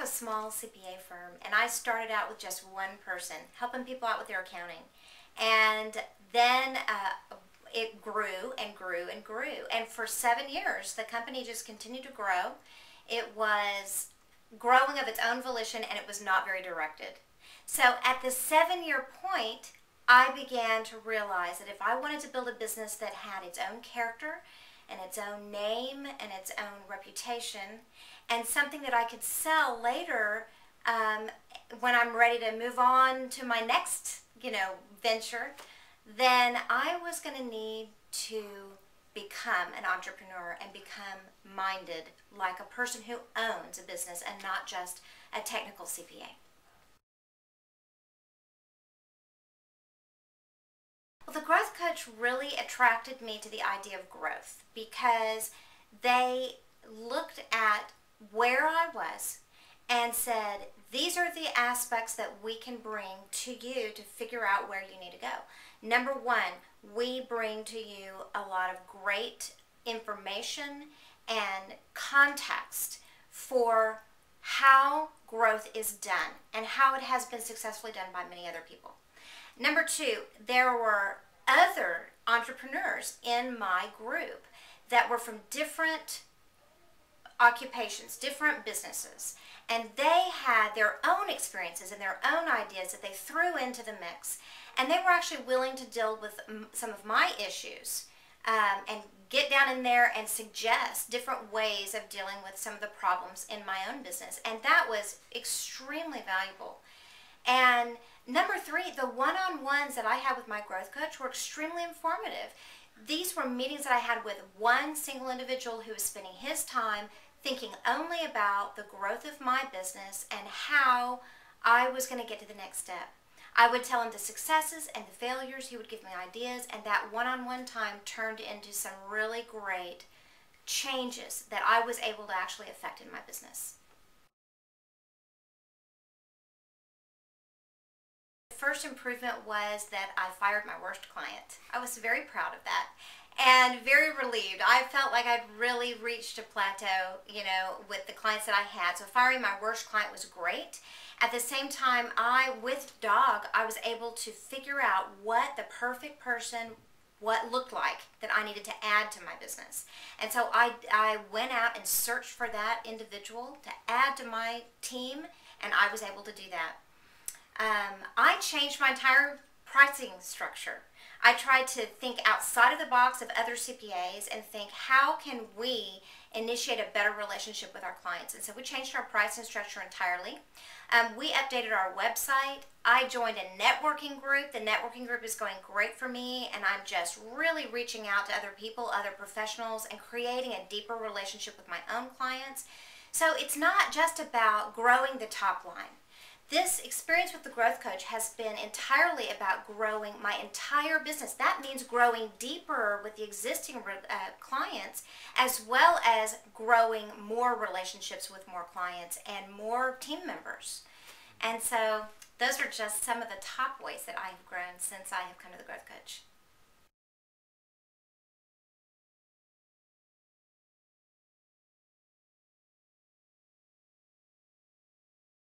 a small CPA firm, and I started out with just one person, helping people out with their accounting. And then it grew and grew and grew. And for 7 years, the company just continued to grow. It was growing of its own volition, and it was not very directed. So at the 7-year point, I began to realize that if I wanted to build a business that had its own character and its own name and its own reputation, and something that I could sell later when I'm ready to move on to my next, venture, then I was going to need to become an entrepreneur and become minded like a person who owns a business and not just a technical CPA. Well, the growth coach really attracted me to the idea of growth because they looked at where I was and said, these are the aspects that we can bring to you to figure out where you need to go. Number one, we bring to you a lot of great information and context for how growth is done and how it has been successfully done by many other people. Number two, there were other entrepreneurs in my group that were from different occupations, different businesses, and they had their own experiences and their own ideas that they threw into the mix, and they were actually willing to deal with some of my issues and get down in there and suggest different ways of dealing with some of the problems in my own business, and that was extremely valuable. And number three, the one-on-ones that I had with my growth coach were extremely informative. These were meetings that I had with one single individual who was spending his time thinking only about the growth of my business and how I was going to get to the next step. I would tell him the successes and the failures. He would give me ideas, and that one-on-one time turned into some really great changes that I was able to actually affect in my business. The first improvement was that I fired my worst client. I was very proud of that and very relieved. I felt like I'd really reached a plateau, with the clients that I had. So firing my worst client was great. At the same time, with Dog, I was able to figure out what the perfect person, what looked like that I needed to add to my business. And so I went out and searched for that individual to add to my team, and I was able to do that. I changed my entire pricing structure. I tried to think outside of the box of other CPAs and think, how can we initiate a better relationship with our clients? And so we changed our pricing structure entirely. We updated our website. I joined a networking group. The networking group is going great for me, and I'm just really reaching out to other people, other professionals, and creating a deeper relationship with my own clients. So it's not just about growing the top line. This experience with the growth coach has been entirely about growing my entire business. That means growing deeper with the existing clients, as well as growing more relationships with more clients and more team members. And so those are just some of the top ways that I have grown since I have come to the growth coach.